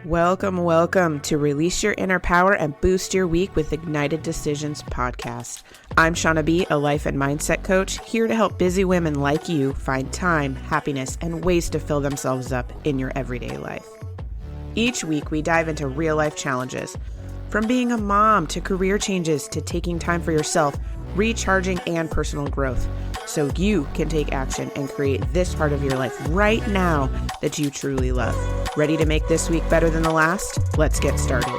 Welcome to Release Your Inner Power and Boost Your Week with Ignited Decisions podcast. I'm Shauna B., a life and mindset coach, here to help busy women like you find time, happiness, and ways to fill themselves up in your everyday life. Each week, we dive into real-life challenges, from being a mom to career changes to taking time for yourself, recharging, and personal growth, so you can take action and create this part of your life right now that you truly love. Ready to make this week better than the last? Let's get started.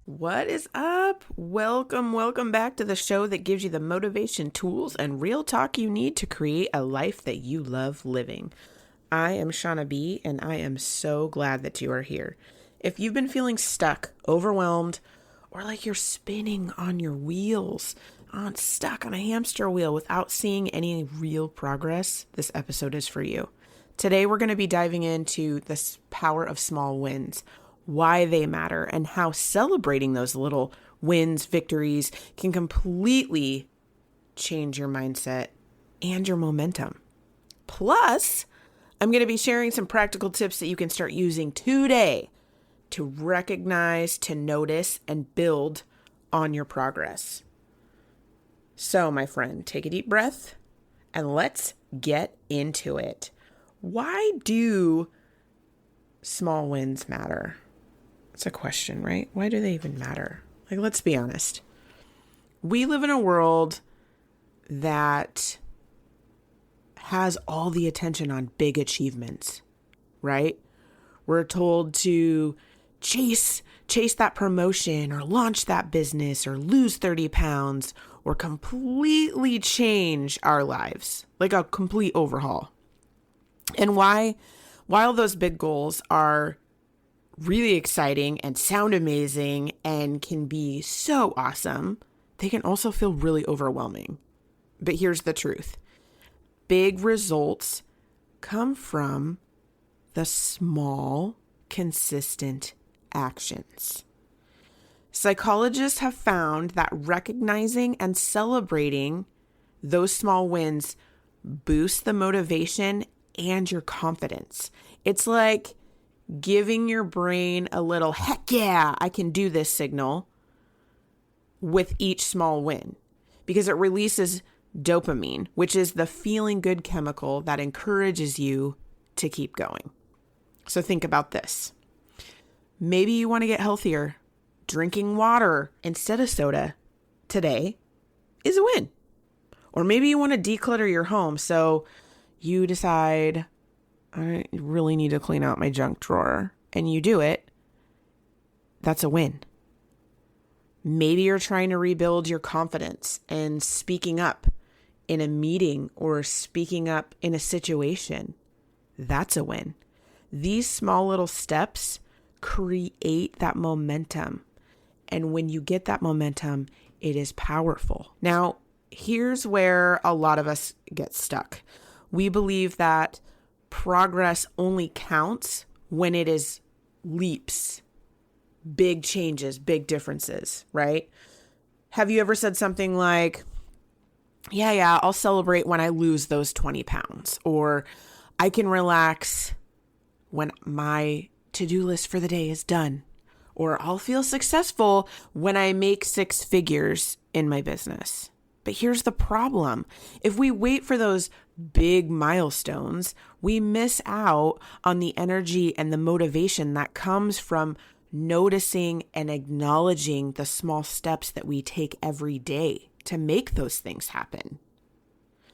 What is up? Welcome back to the show that gives you the motivation, tools, and real talk you need to create a life that you love living. I am Shauna B., and I am so glad that you are here. If you've been feeling stuck, overwhelmed, or like you're spinning on your wheels, stuck on a hamster wheel without seeing any real progress, this episode is for you. Today, we're going to be diving into the power of small wins, why they matter, and how celebrating those little wins, victories, can completely change your mindset and your momentum. Plus, I'm going to be sharing some practical tips that you can start using today to recognize, to notice, and build on your progress. So, my friend, take a deep breath and let's get into it. Why do small wins matter? It's a question, right? Why do they even matter? Like, let's be honest. We live in a world that has all the attention on big achievements, right? We're told to chase that promotion or launch that business or lose 30 pounds or completely change our lives, like a complete overhaul. And while those big goals are really exciting and sound amazing and can be so awesome, they can also feel really overwhelming. But here's the truth. Big results come from the small, consistent actions. Psychologists have found that recognizing and celebrating those small wins boosts the motivation and your confidence. It's like giving your brain a little, heck yeah, I can do this signal with each small win, because it releases dopamine, which is the feeling good chemical that encourages you to keep going. So think about this. Maybe you want to get healthier. Drinking water instead of soda today is a win. Or maybe you want to declutter your home, so you decide, I really need to clean out my junk drawer, and you do it. That's a win. Maybe you're trying to rebuild your confidence and speaking up in a meeting or speaking up in a situation. That's a win. These small little steps create that momentum. And when you get that momentum, it is powerful. Now, here's where a lot of us get stuck. We believe that progress only counts when it is leaps, big changes, big differences, right? Have you ever said something like, yeah, I'll celebrate when I lose those 20 pounds, or I can relax when my to-do list for the day is done, or I'll feel successful when I make 6 figures in my business. But here's the problem. If we wait for those big milestones, we miss out on the energy and the motivation that comes from noticing and acknowledging the small steps that we take every day to make those things happen.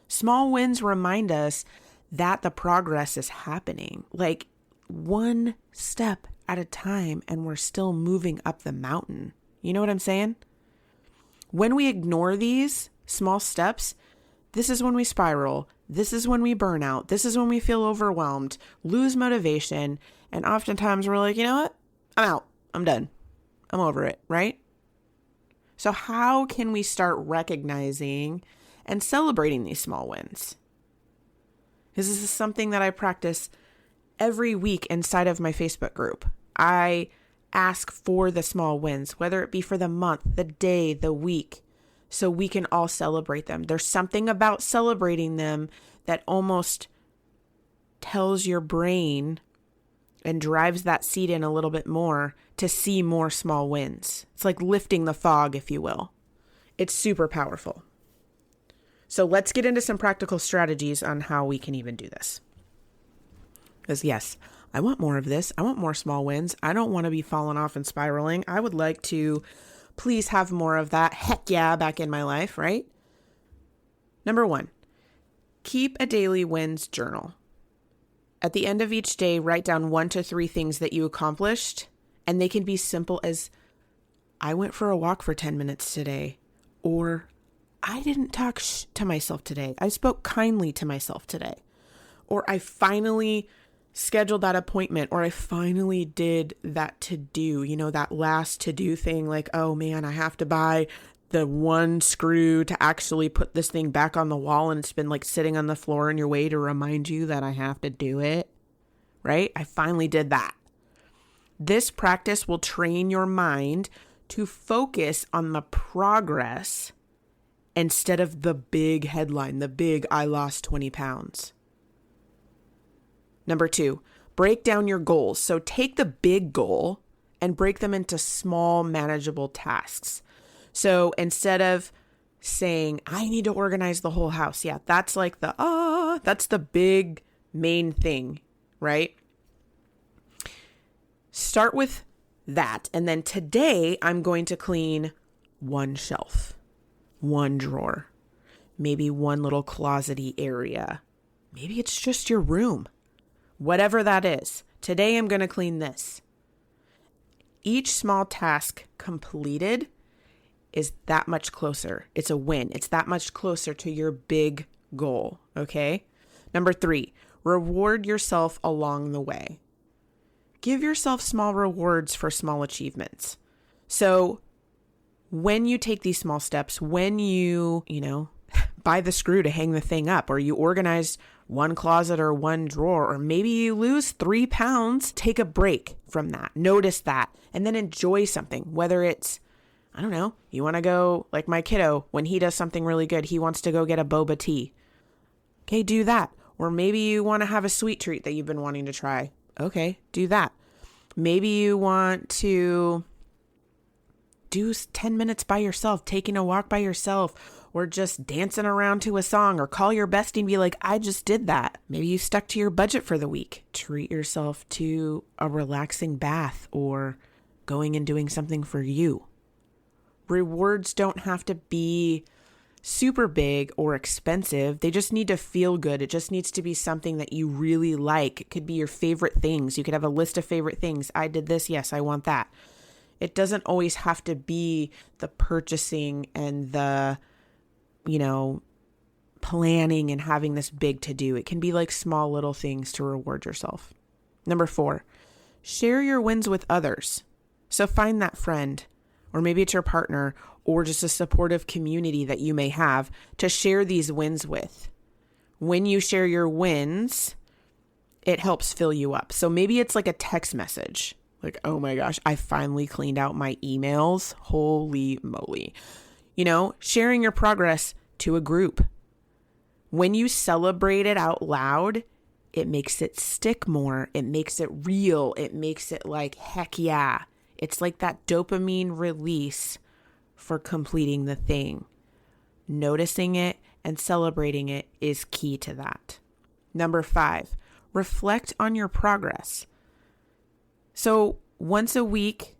Small wins remind us that the progress is happening, like one step at a time, and we're still moving up the mountain. You know what I'm saying? When we ignore these small steps, this is when we spiral. This is when we burn out. This is when we feel overwhelmed, lose motivation, and oftentimes we're like, you know what? I'm out. I'm done. I'm over it, right? So how can we start recognizing and celebrating these small wins? This is something that I practice every week inside of my Facebook group. I ask for the small wins, whether it be for the month, the day, the week. so we can all celebrate them. There's something about celebrating them that almost tells your brain and drives that seed in a little bit more to see more small wins. It's like lifting the fog, if you will. It's super powerful. So let's get into some practical strategies on how we can even do this. Because yes, I want more of this. I want more small wins. I don't want to be falling off and spiraling. I would like to please have more of that. Heck yeah, back in my life, right? Number 1, keep a daily wins journal. At the end of each day, write down 1 to 3 things that you accomplished, and they can be simple as, I went for a walk for 10 minutes today, or I didn't talk to myself today. I spoke kindly to myself today, or I finally scheduled that appointment, or I finally did that to-do, that last to-do thing, like, oh man, I have to buy the one screw to actually put this thing back on the wall, and it's been like sitting on the floor in your way to remind you that I have to do it, right? I finally did that. This practice will train your mind to focus on the progress instead of the big headline, the big, I lost 20 pounds. Number 2, break down your goals. So take the big goal and break them into small, manageable tasks. So instead of saying, I need to organize the whole house. Yeah, that's like that's the big main thing, right? Start with that. And then today I'm going to clean 1 shelf, 1 drawer, maybe 1 little closet-y area. Maybe it's just your room. Whatever that is. Today I'm going to clean this. Each small task completed is that much closer. It's a win. It's that much closer to your big goal, okay? Number 3, reward yourself along the way. Give yourself small rewards for small achievements. So when you take these small steps, when you buy the screw to hang the thing up, or you organize 1 closet or 1 drawer, or maybe you lose 3 pounds, take a break from that. Notice that, and then enjoy something, whether it's, I don't know, you want to go, like my kiddo, when he does something really good, he wants to go get a boba tea. Okay, do that. Or maybe you want to have a sweet treat that you've been wanting to try. Okay, do that. Maybe you want to do 10 minutes by yourself, taking a walk by yourself, or just dancing around to a song, or call your bestie and be like, I just did that. Maybe you stuck to your budget for the week. Treat yourself to a relaxing bath, or going and doing something for you. Rewards don't have to be super big or expensive. They just need to feel good. It just needs to be something that you really like. It could be your favorite things. You could have a list of favorite things. I did this. Yes, I want that. It doesn't always have to be the purchasing and the, planning and having this big to do. It can be like small little things to reward yourself. Number 4, share your wins with others. So find that friend, or maybe it's your partner, or just a supportive community that you may have to share these wins with. When you share your wins, it helps fill you up. So maybe it's like a text message. Like, oh my gosh, I finally cleaned out my emails. Holy moly. Sharing your progress to a group. When you celebrate it out loud, it makes it stick more. It makes it real. It makes it like, heck yeah. It's like that dopamine release for completing the thing. Noticing it and celebrating it is key to that. Number 5, reflect on your progress. So once a week,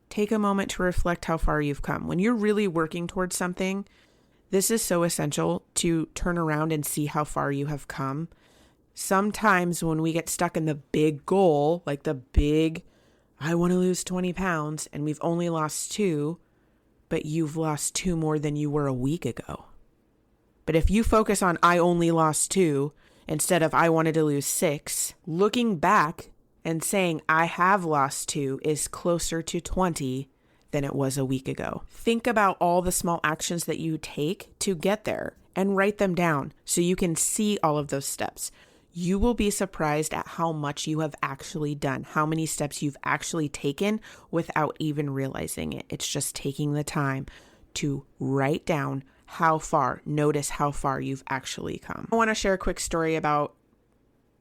take a moment to reflect how far you've come. When you're really working towards something, this is so essential to turn around and see how far you have come. Sometimes when we get stuck in the big goal, like the big, I want to lose 20 pounds, and we've only lost 2, but you've lost 2 more than you were a week ago. But if you focus on I only lost 2 instead of I wanted to lose 6, looking back and saying I have lost 2 is closer to 20 than it was a week ago. Think about all the small actions that you take to get there and write them down so you can see all of those steps. You will be surprised at how much you have actually done, how many steps you've actually taken without even realizing it. It's just taking the time to write down notice how far you've actually come. I want to share a quick story about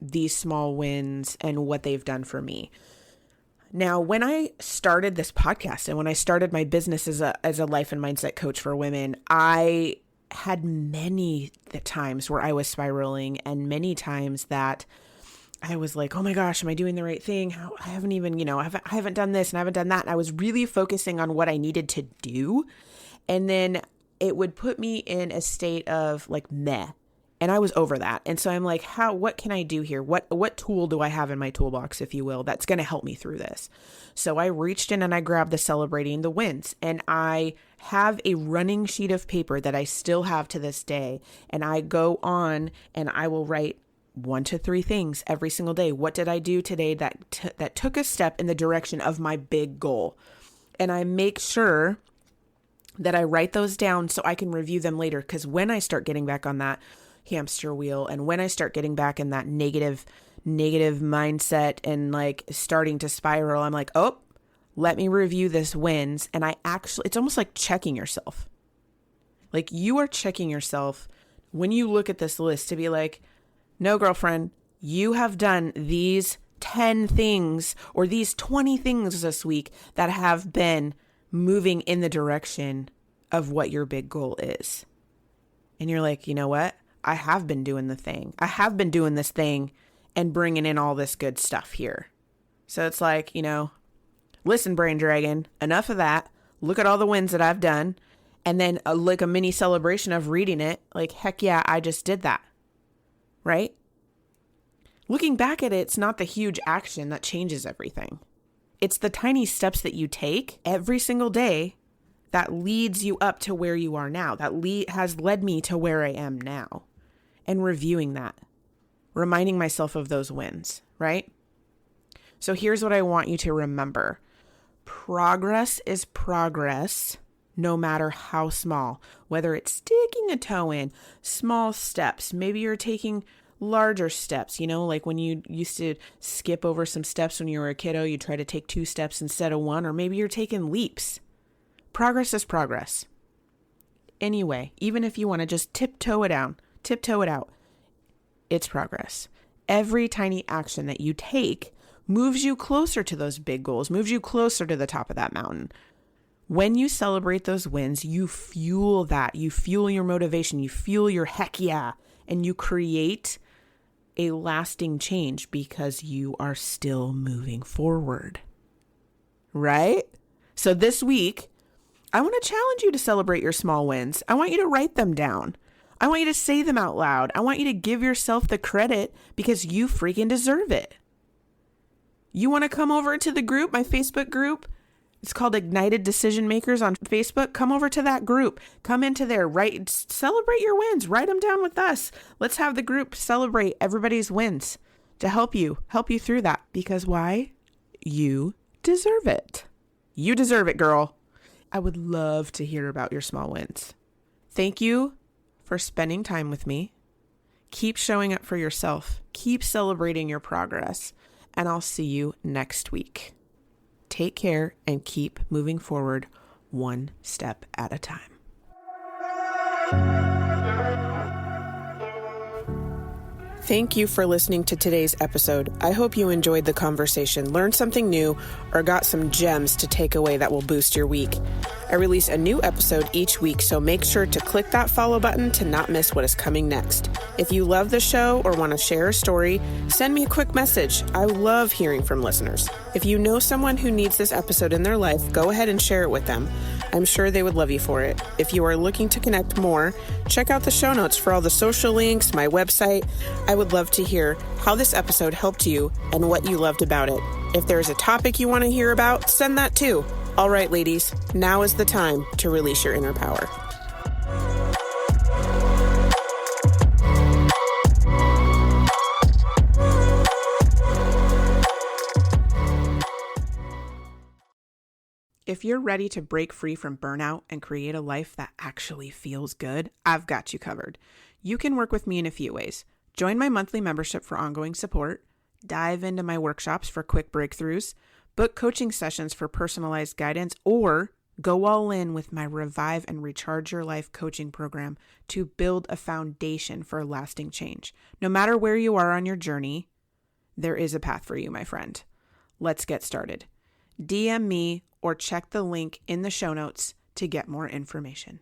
these small wins and what they've done for me. Now, when I started this podcast and when I started my business as a life and mindset coach for women, I had many times where I was spiraling and many times that I was like, oh my gosh, am I doing the right thing? I haven't even, I haven't done this and I haven't done that. And I was really focusing on what I needed to do. And then it would put me in a state of like meh. And I was over that. And so I'm like, what can I do here? What tool do I have in my toolbox, if you will, that's going to help me through this? So I reached in and I grabbed the celebrating the wins, and I have a running sheet of paper that I still have to this day. And I go on and I will write 1 to 3 things every single day. What did I do today that took a step in the direction of my big goal? And I make sure that I write those down so I can review them later. Because when I start getting back on that hamster wheel and when I start getting back in that negative mindset and like starting to spiral, I'm like, oh, let me review this wins. And it's almost like checking yourself. Like you are checking yourself when you look at this list to be like, no, girlfriend, you have done these 10 things or these 20 things this week that have been moving in the direction of what your big goal is. And you're like, you know what? I have been doing the thing. I have been doing this thing and bringing in all this good stuff here. So it's like, listen, brain dragon, enough of that. Look at all the wins that I've done. And then like a mini celebration of reading it. Like, heck yeah, I just did that. Right? Looking back at it, it's not the huge action that changes everything. It's the tiny steps that you take every single day that leads you up to where you are now, that has led me to where I am now. And reviewing that, reminding myself of those wins, right? So here's what I want you to remember. Progress is progress, no matter how small, whether it's sticking a toe in, small steps. Maybe you're taking larger steps, like when you used to skip over some steps when you were a kiddo, you try to take 2 steps instead of 1, or maybe you're taking leaps. Progress is progress. Anyway, even if you want to just tiptoe it out, it's progress. Every tiny action that you take moves you closer to those big goals, moves you closer to the top of that mountain. When you celebrate those wins, you fuel that. You fuel your motivation. You fuel your heck yeah. And you create a lasting change because you are still moving forward. Right? So this week, I want to challenge you to celebrate your small wins. I want you to write them down. I want you to say them out loud. I want you to give yourself the credit because you freaking deserve it. You want to come over to the group, my Facebook group? It's called Ignited Decision Makers on Facebook. Come over to that group. Come into there. Celebrate your wins. Write them down with us. Let's have the group celebrate everybody's wins to help you through that. Because why? You deserve it. You deserve it, girl. I would love to hear about your small wins. Thank you for spending time with me. Keep showing up for yourself. Keep celebrating your progress. And I'll see you next week. Take care and keep moving forward one step at a time. Thank you for listening to today's episode. I hope you enjoyed the conversation, learned something new, or got some gems to take away that will boost your week. I release a new episode each week, so make sure to click that follow button to not miss what is coming next. If you love the show or want to share a story, send me a quick message. I love hearing from listeners. If you know someone who needs this episode in their life, go ahead and share it with them. I'm sure they would love you for it. If you are looking to connect more, check out the show notes for all the social links, my website. I would love to hear how this episode helped you and what you loved about it. If there's a topic you want to hear about, send that too. All right, ladies, now is the time to release your inner power. If you're ready to break free from burnout and create a life that actually feels good, I've got you covered. You can work with me in a few ways. Join my monthly membership for ongoing support, dive into my workshops for quick breakthroughs, book coaching sessions for personalized guidance, or Go all in with my Revive and Recharge Your Life coaching program to build a foundation for lasting change. No matter where you are on your journey, there is a path for you, my friend. Let's get started. DM me or check the link in the show notes to get more information.